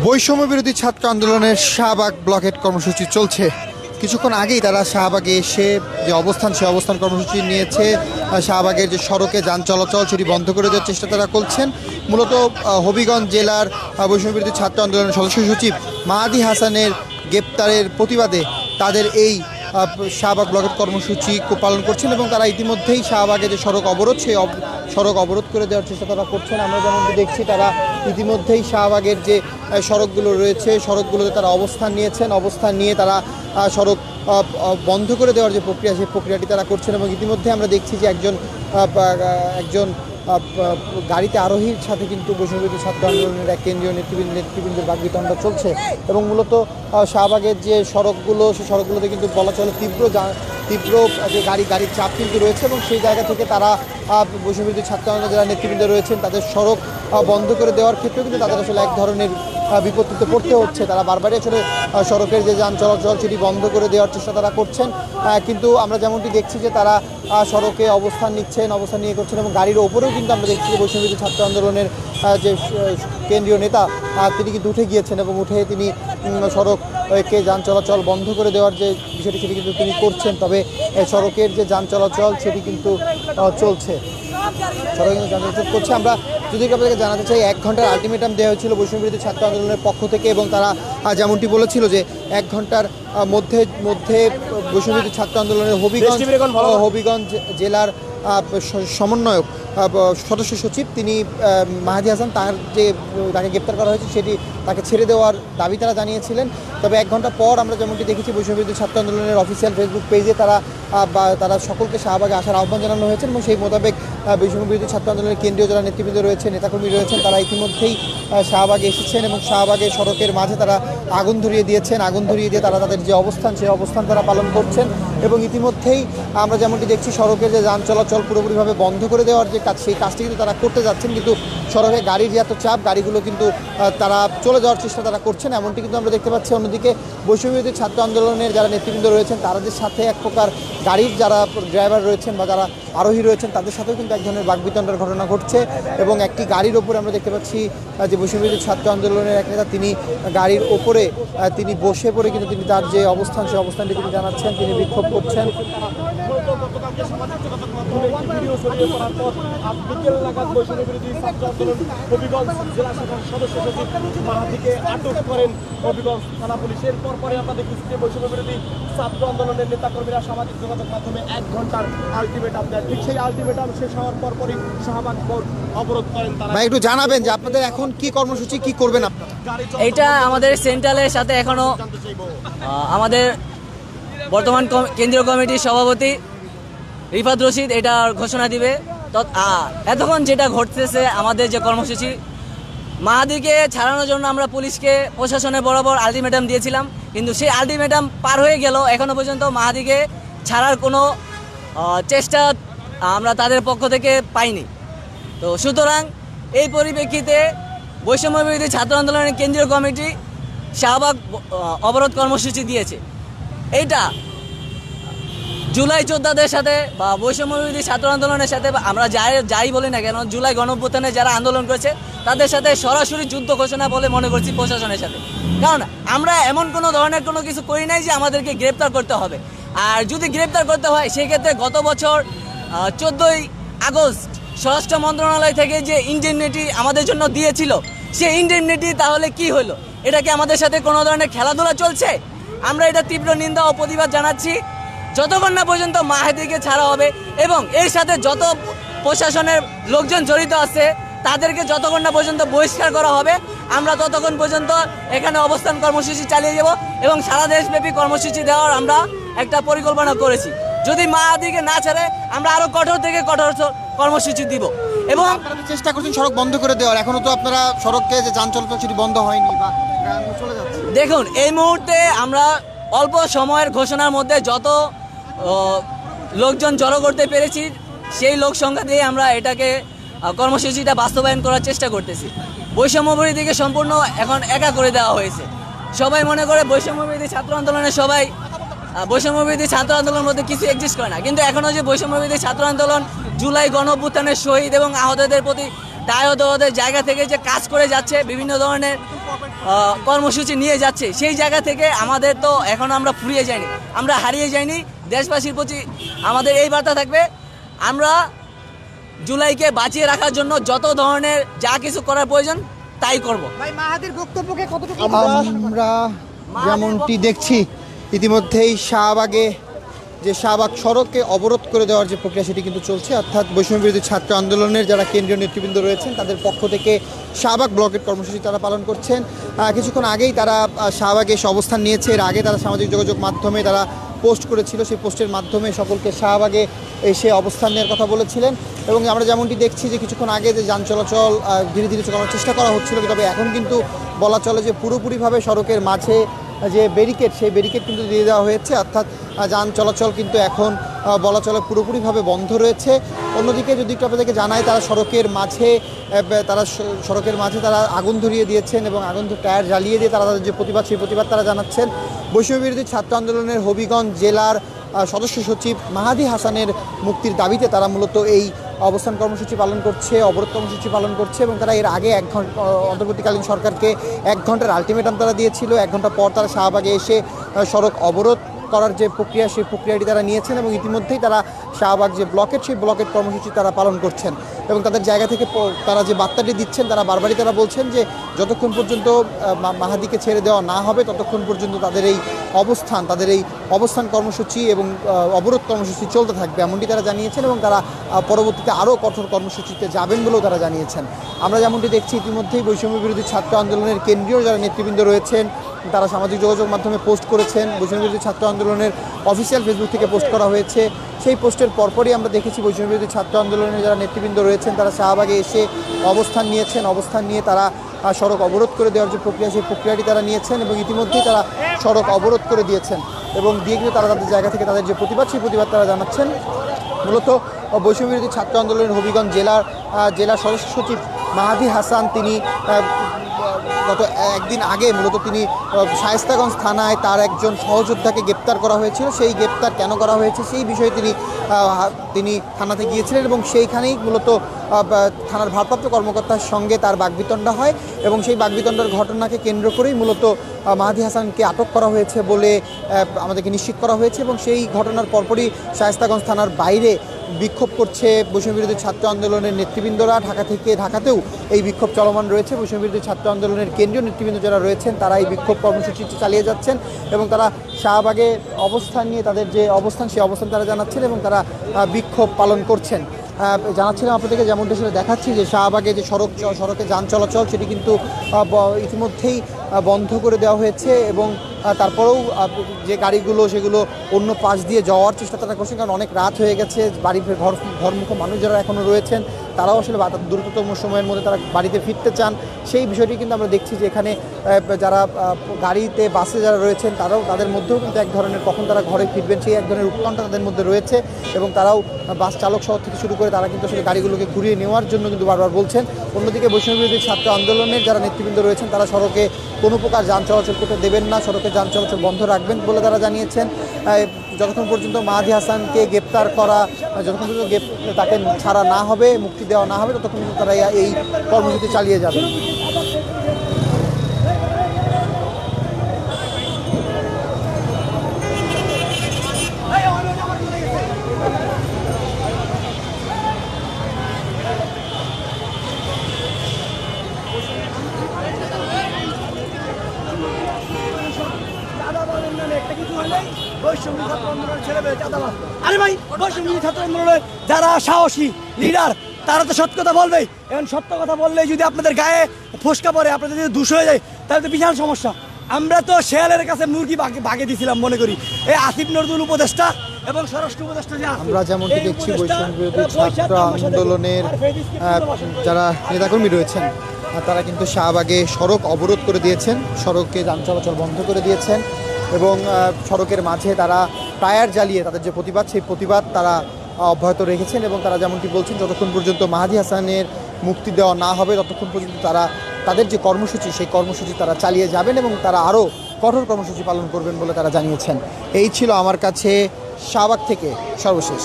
বৈষম্য বিরোধী ছাত্র আন্দোলনের শাহবাগ ব্লকেট কর্মসূচি চলছে। কিছুক্ষণ আগেই তারা শাহবাগে এসে যে অবস্থান সে অবস্থান কর্মসূচি নিয়েছে। শাহবাগের যে সড়কে যান চলাচল সেটি বন্ধ করে দেওয়ার চেষ্টা তারা করছেন। মূলত হবিগঞ্জ জেলার বৈষম্য বিরোধী ছাত্র আন্দোলনের সদস্য সচিব মাহাদি হাসানের গ্রেপ্তারের প্রতিবাদে তাদের এই শাহবাগ ব্লকেট কর্মসূচি পালন করছেন এবং তারা ইতিমধ্যেই শাহবাগে যে সড়ক অবরোধ সেই সড়ক অবরোধ করে দেওয়ার চেষ্টা তারা করছেন। আমরা যেমনটি দেখছি তারা ইতিমধ্যেই শাহবাগের যে সড়কগুলো রয়েছে সড়কগুলোতে তারা অবস্থান নিয়েছেন। অবস্থান নিয়ে তারা সড়ক বন্ধ করে দেওয়ার যে প্রক্রিয়া সেই প্রক্রিয়াটি তারা করছেন এবং ইতিমধ্যে আমরা দেখছি যে একজন গাড়িতে আরোহীর সাথে কিন্তু বৈষম্য বিরোধী ছাত্র আন্দোলনের এক কেন্দ্রীয় নেতৃবৃন্দের বাকবিতণ্ডা চলছে এবং মূলত শাহবাগের যে সড়কগুলো সেই সড়কগুলোতে কিন্তু বলা চলে তীব্র যে গাড়ির চাপ কিন্তু রয়েছে এবং সেই জায়গা থেকে তারা বৈষম্য বিরোধী ছাত্র আন্দোলনের যারা নেতৃবৃন্দ রয়েছেন তাদের সড়ক বন্ধ করে দেওয়ার ক্ষেত্রেও কিন্তু তাদের আসলে এক ধরনের বিপত্তিতে পড়তে হচ্ছে। তারা বারবারই আসলে সড়কের যে যান চলাচল সেটি বন্ধ করে দেওয়ার চেষ্টা তারা করছেন, কিন্তু আমরা যেমনটি দেখছি যে তারা সড়কে অবস্থান নিয়ে করছেন এবং গাড়ির ওপরেও কিন্তু আমরা দেখছি যে বৈষম্য বিরোধী ছাত্র আন্দোলনের যে কেন্দ্রীয় নেতা তিনি কিন্তু উঠে গিয়েছেন এবং উঠে তিনি সড়ককে যান চলাচল বন্ধ করে দেওয়ার যে বিষয়টি সেটি কিন্তু তিনি করছেন। তবে সড়কের যে যান চলাচল সেটি কিন্তু চলছে, সড়কে কিন্তু যান চলাচল করছে। আমরা যদি আপনাদেরকে জানাতে চাই 1 ঘন্টার আলটিমেটাম দেওয়া হয়েছিল বৈষম্য বিরোধী ছাত্র আন্দোলনের পক্ষ থেকে এবং তারা যেমনটি বলেছিল যে 1 ঘন্টার মধ্যে বৈষম্য বিরোধী ছাত্র আন্দোলনের হবিগঞ্জ জেলার সমন্বয়ক সদস্য সচিব তিনি মাহাদি হাসান তাকে গ্রেপ্তার করা হয়েছে সেটি তাকে ছেড়ে দেওয়ার দাবি তারা জানিয়েছিলেন। তবে 1 ঘন্টা পর আমরা যেমনটি দেখেছি বৈষম্য বিরোধী ছাত্র আন্দোলনের অফিসিয়াল ফেসবুক পেজে তারা সকলকে শাহবাগে আসার আহ্বান জানানো হয়েছে এবং সেই মোতাবেক বৈষম্য বিরোধী ছাত্র আন্দোলনের কেন্দ্রীয় যারা নেতৃবৃন্দ রয়েছে নেতাকর্মী রয়েছেন তারা ইতিমধ্যেই শাহবাগে এসেছেন এবং শাহবাগে সড়কের মাঝে তারা আগুন ধরিয়ে দিয়ে তারা তাদের যে অবস্থান সেই অবস্থান তারা পালন করছেন এবং ইতিমধ্যেই আমরা যেমনটি দেখছি সড়কের যে যান চলাচল পুরোপুরিভাবে বন্ধ করে দেওয়ার যে কাজ সেই কাজটি কিন্তু তারা করতে যাচ্ছেন, কিন্তু সড়কে গাড়ির যে এত চাপ গাড়িগুলো কিন্তু তারা চলে যাওয়ার চেষ্টা তারা করছেন এমনটি কিন্তু আমরা দেখতে পাচ্ছি। অন্যদিকে বৈষম্য বিরোধী ছাত্র আন্দোলনের যারা নেতৃবৃন্দ রয়েছেন তাদের সাথে এক প্রকার গাড়ির যারা ড্রাইভার রয়েছেন বা যারা আরোহী রয়েছেন তাদের সাথেও কিন্তু এক ধরনের বাকবিতণ্ডার ঘটনা ঘটছে এবং একটি গাড়ির ওপরে আমরা দেখতে পাচ্ছি যে বৈষম্য বিরোধী ছাত্র আন্দোলনের এক নেতা তিনি গাড়ির ওপরে তিনি বসে পড়ে কিন্তু তিনি তার যে অবস্থান সেই অবস্থানটি তিনি জানাচ্ছেন, তিনি বিক্ষোভ করছেন। আটক করেন হবিগঞ্জ থানা পুলিশ। এরপর পরে আমরা দেখেছি যে বৈষম্য বিরোধী ছাত্র আন্দোলনের নেতাকর্মীরা সামাজিক যোগাযোগ মাধ্যমে 1 ঘন্টার আলটিমেটাম দেন। ঠিক সেই আলটিমেটাম শেষ হওয়ার পরপরই শাহবাগ অবরোধ করেন তারা। একটু জানাবেন যে আপনাদের এখন কি কর্মসূচি কি করবেন আপনারা? এইটা আমাদের সেন্ট্রালের সাথে এখনো আমাদের বর্তমান কেন্দ্রীয় কমিটির সভাপতি রিফাত রশিদ এটা ঘোষণা দিবে। এতক্ষণ যেটা ঘটতেছে আমাদের যে কর্মসূচি মাহাদিকে ছাড়ানোর জন্য আমরা পুলিশকে প্রশাসনের বরাবর আলটিমেটাম দিয়েছিলাম, কিন্তু সেই আলটিমেটাম পার হয়ে গেল এখনো পর্যন্ত মাহাদিকে ছাড়ার কোনো চেষ্টা আমরা তাদের পক্ষ থেকে পাইনি। তো সুতরাং এই পরিপ্রেক্ষিতে বৈষম্য বিরোধী ছাত্র আন্দোলনের কেন্দ্রীয় কমিটি শাহবাগ অবরোধ কর্মসূচি দিয়েছে। এইটা জুলাই যোদ্ধাদের সাথে বা বৈষম্য বিরোধী ছাত্র আন্দোলনের সাথে আমরা যাই বলি না কেন জুলাই গণঅভ্যুত্থানে যারা আন্দোলন করেছে তাদের সাথে সরাসরি যুদ্ধ ঘোষণা বলে মনে করছি প্রশাসনের সাথে, কারণ আমরা এমন কোনো ধরনের কোনো কিছু করি নাই যে আমাদেরকে গ্রেপ্তার করতে হবে। আর যদি গ্রেপ্তার করতে হয় সেক্ষেত্রে গত বছর 14ই আগস্ট স্বরাষ্ট্র মন্ত্রণালয় থেকে যে ইন্ডেমনিটি আমাদের জন্য দিয়েছিল সেই ইন্ডেমনিটি তাহলে কি হলো? এটা কি আমাদের সাথে কোনো ধরনের খেলাধুলা চলছে? আমরা এটা তীব্র নিন্দা ও প্রতিবাদ জানাচ্ছি। যতক্ষণ না পর্যন্ত মাহাদিকে ছাড়া হবে এবং এর সাথে যত প্রশাসনের লোকজন জড়িত আছে তাদেরকে যতক্ষণ না পর্যন্ত বহিষ্কার করা হবে আমরা ততক্ষণ পর্যন্ত এখানে অবস্থান কর্মসূচি চালিয়ে যাব এবং সারা দেশব্যাপী কর্মসূচি দেওয়ার আমরা একটা পরিকল্পনা করেছি। যদি মাহাদিকে না ছাড়ে আমরা আরো কঠোর থেকে কঠোর কর্মসূচি দিব এবং আপনারা চেষ্টা করছেন সড়ক বন্ধ করে দেওয়ার, এখনো তো আপনারা সড়কে যে যান চলাচল সেটি বন্ধ হয়নি বা চলে যাচ্ছে। দেখুন এই মুহূর্তে আমরা অল্প সময়ের ঘোষণার মধ্যে যত লোকজন জড়ো করতে পেরেছি সেই লোক সংখ্যা দিয়ে আমরা এটাকে কর্মসূচিটা বাস্তবায়ন করার চেষ্টা করতেছি। বৈষম্য বিরোধীকে সম্পূর্ণ এখন একা করে দেওয়া হয়েছে। সবাই মনে করে বৈষম্য বিরোধী ছাত্র আন্দোলনের বৈষম্য বিরোধী ছাত্র আন্দোলনের মধ্যে কিছু এক্সিস্ট করে না, কিন্তু এখনও যে বৈষম্য বিরোধী ছাত্র আন্দোলন জুলাই গণঅভ্যুত্থানের শহীদ এবং আহতদের প্রতি ওদের জায়গা থেকে যে কাজ করে যাচ্ছে, বিভিন্ন ধরনের কর্মসূচি নিয়ে যাচ্ছে, সেই জায়গা থেকে আমাদের তো এখন আমরা ফুরিয়ে যাইনি, আমরা হারিয়ে যাইনি। দেশবাসীর প্রতি আমাদের এই বার্তা থাকবে, আমরা জুলাইকে বাঁচিয়ে রাখার জন্য যত ধরনের যা কিছু করার প্রয়োজন তাই করব। ভাই মাহাদির বক্তব্যকে কতটুকু আমরা যেমনটি দেখছি ইতিমধ্যেই শাহবাগে যে শাহবাগ সড়ককে অবরোধ করে দেওয়ার যে প্রক্রিয়া সেটি কিন্তু চলছে, অর্থাৎ বৈষম্য বিরোধী ছাত্র আন্দোলনের যারা কেন্দ্রীয় নেতৃবৃন্দ রয়েছেন তাদের পক্ষ থেকে শাহবাগ ব্লকের কর্মসূচি তারা পালন করছেন। কিছুক্ষণ আগেই তারা শাহবাগে এসে অবস্থান নিয়েছে। এর আগে তারা সামাজিক যোগাযোগ মাধ্যমে তারা পোস্ট করেছিল, সেই পোস্টের মাধ্যমে সকলকে শাহবাগে এসে অবস্থান নেওয়ার কথা বলেছিলেন। এবং আমরা যেমনটি দেখছি যে কিছুক্ষণ আগে যে যান চলাচল ধীরে ধীরে চালানোর চেষ্টা করা হচ্ছিল, তবে এখন কিন্তু বলা চলে যে পুরোপুরিভাবে সড়কের মাঝে যে ব্যারিকেড, সেই ব্যারিকেড কিন্তু দিয়ে দেওয়া হয়েছে, অর্থাৎ যান চলাচল কিন্তু এখন বলা চলে পুরোপুরিভাবে বন্ধ রয়েছে। অন্যদিকে যদি একটু আপনাদেরকে জানাই, তারা সড়কের মাঝে তারা আগুন ধরিয়ে দিয়েছেন এবং আগুন টায়ার জ্বালিয়ে দিয়ে তারা তাদের যে প্রতিবাদ, সেই প্রতিবাদ তারা জানাচ্ছেন। বৈষম্য বিরোধী ছাত্র আন্দোলনের হবিগঞ্জ জেলার সদস্য সচিব মাহাদি হাসানের মুক্তির দাবিতে তারা মূলত এই অবস্থান কর্মসূচি পালন করছে, অবরোধ কর্মসূচি পালন করছে। এবং তারা এর আগে অন্তর্বর্তীকালীন সরকারকে 1 ঘন্টার আলটিমেটাম তারা দিয়েছিল। 1 ঘন্টা পর তারা শাহবাগে এসে সড়ক অবরোধ করার যে প্রক্রিয়া, সেই প্রক্রিয়াটি তারা নিয়েছেন এবং ইতিমধ্যেই তারা শাহবাগ যে ব্লকেট, সেই ব্লকেট কর্মসূচি তারা পালন করছেন। এবং তাদের জায়গা থেকে তারা যে বার্তাটি দিচ্ছেন, তারা বারবারই তারা বলছেন যে যতক্ষণ পর্যন্ত মাহাদিকে ছেড়ে দেওয়া না হবে ততক্ষণ পর্যন্ত তাদের এই অবস্থান কর্মসূচি এবং অবরোধ কর্মসূচি চলতে থাকবে, এমনটি তারা জানিয়েছেন। এবং তারা পরবর্তীতে আরও কঠোর কর্মসূচিতে যাবেন বলেও তারা জানিয়েছেন। আমরা যেমনটি দেখছি ইতিমধ্যেই বৈষম্য বিরোধী ছাত্র আন্দোলনের কেন্দ্রীয় যারা নেতৃবৃন্দ রয়েছেন তারা সামাজিক যোগাযোগ মাধ্যমে পোস্ট করেছেন। বৈষম্য বিরোধী ছাত্র আন্দোলনের অফিসিয়াল ফেসবুক থেকে পোস্ট করা হয়েছে। সেই পোস্টের পরপরই আমরা দেখেছি বৈষম্য বিরোধী ছাত্র আন্দোলনের যারা নেতৃবৃন্দ রয়েছেন তারা শাহবাগে এসে অবস্থান নিয়েছেন। অবস্থান নিয়ে তারা সড়ক অবরোধ করে দেওয়ার যে প্রক্রিয়া, সেই প্রক্রিয়াটি তারা নিয়েছেন এবং ইতিমধ্যেই তারা সড়ক অবরোধ করে দিয়েছেন এবং দিয়ে গিয়ে তারা তাদের জায়গা থেকে তাদের যে প্রতিবাদ, সেই প্রতিবাদ তারা জানাচ্ছেন। মূলত বৈষম্য বিরোধী ছাত্র আন্দোলনের হবিগঞ্জ জেলার সদস্য সচিব মাহাদি হাসান তিনি গত একদিন আগে মূলত তিনি শায়েস্তাগঞ্জ থানায় তার একজন সহযোদ্ধাকে গ্রেপ্তার করা হয়েছিল। সেই গ্রেপ্তার কেন করা হয়েছে সেই বিষয়ে তিনি থানাতে গিয়েছিলেন এবং সেইখানেই মূলত থানার ভারপ্রাপ্ত কর্মকর্তার সঙ্গে তার বাকবিতণ্ডা হয় এবং সেই বাকবিতণ্ডার ঘটনাকে কেন্দ্র করেই মূলত মাহাদি হাসানকে আটক করা হয়েছে বলে আমাদেরকে নিশ্চিত করা হয়েছে। এবং সেই ঘটনার পরপরই শায়েস্তাগঞ্জ থানার বাইরে বিক্ষোভ করছে বৈষম্য বিরোধী ছাত্র আন্দোলনের নেতৃবৃন্দরা। ঢাকাতেও এই বিক্ষোভ চলমান রয়েছে। বৈষম্য বিরোধী ছাত্র আন্দোলনের কেন্দ্রীয় নেতৃবৃন্দ যারা রয়েছেন তারা এই বিক্ষোভ কর্মসূচি চালিয়ে যাচ্ছেন এবং তারা শাহবাগে অবস্থান নিয়ে তাদের যে অবস্থান, সেই অবস্থান তারা জানাচ্ছেন এবং তারা বিক্ষোভ পালন করছেন। জানাচ্ছিলাম আপনাদেরকে, যেমনটা সেটা দেখাচ্ছি যে শাহবাগে যে সড়কে যান চলাচল সেটি কিন্তু ইতিমধ্যেই বন্ধ করে দেওয়া হয়েছে এবং তারপরেও যে গাড়িগুলো সেগুলো অন্য পাশ দিয়ে যাওয়ার চেষ্টা তারা করছেন, কারণ অনেক রাত হয়ে গেছে। ঘরমুখ মানুষ যারা এখনও রয়েছেন তারাও আসলে দ্রুততম সময়ের মধ্যে তারা বাড়িতে ফিরতে চান। সেই বিষয়টি কিন্তু আমরা দেখছি যে এখানে যারা গাড়িতে বাসে যারা রয়েছেন তাদের মধ্যেও কিন্তু এক ধরনের কখন তারা ঘরে ফিরবেন সেই এক ধরনের উৎকণ্ঠা তাদের মধ্যে রয়েছে এবং তারাও বাস চালক শহর থেকে শুরু করে তারা কিন্তু আসলে গাড়িগুলোকে ঘুরিয়ে নেওয়ার জন্য কিন্তু বারবার বলছেন। অন্যদিকে বৈষম্য বিরোধী ছাত্র আন্দোলনের যারা নেতৃবৃন্দ রয়েছেন তারা সড়কে কোনো প্রকার যান চলাচল করতে দেবেন না, সড়কে যান চলাচল বন্ধ রাখবেন বলে তারা জানিয়েছেন। যতক্ষণ পর্যন্ত মাহাদি হাসানকে গ্রেপ্তার করা, যতক্ষণ পর্যন্ত তাকে ছাড়া না হবে, মুক্তি দেওয়া না হবে, ততক্ষণ পর্যন্ত তারা এই কর্মসূচি চালিয়ে যাবেন। আরে ভাই, বৈষম্য ছাত্র আন্দোলনের যারা সাহসী লিডার তারা তো সত্য কথা বলবেই। এখন সত্য কথা বললে যদি আপনাদের গায়ে ফোসকা পড়ে, আপনাদের যদি দুষ হয়ে যায় তাহলে তো বিশাল সমস্যা। আমরা তো শেয়ালের কাছে মুরগি ভাগে দিয়েছিলাম মনে করি, এই আসিফ নজরুল উপদেষ্টা এবং স্বরাষ্ট্র উপদেষ্টা যে আছে, আমরা যেমনটি দেখছি বৈষম্য বিরোধী ছাত্র আন্দোলনের যারা নেতাকর্মী রয়েছেন তারা কিন্তু শাহবাগে সড়ক অবরোধ করে দিয়েছেন, সড়কে যান চলাচল বন্ধ করে দিয়েছেন এবং সড়কের মাঝে তারা টায়ার জ্বালিয়ে তাদের যে প্রতিবাদ, সেই প্রতিবাদ তারা অব্যাহত রেখেছেন এবং তারা যেমনটি বলছেন যতক্ষণ পর্যন্ত মাহাদি হাসানের মুক্তি দেওয়া না হবে ততক্ষণ পর্যন্ত তারা তাদের যে কর্মসূচি, সেই কর্মসূচি তারা চালিয়ে যাবেন এবং তারা আরও কঠোর কর্মসূচি পালন করবেন বলে তারা জানিয়েছেন। এই ছিল আমার কাছে শাহবাগ থেকে সর্বশেষ।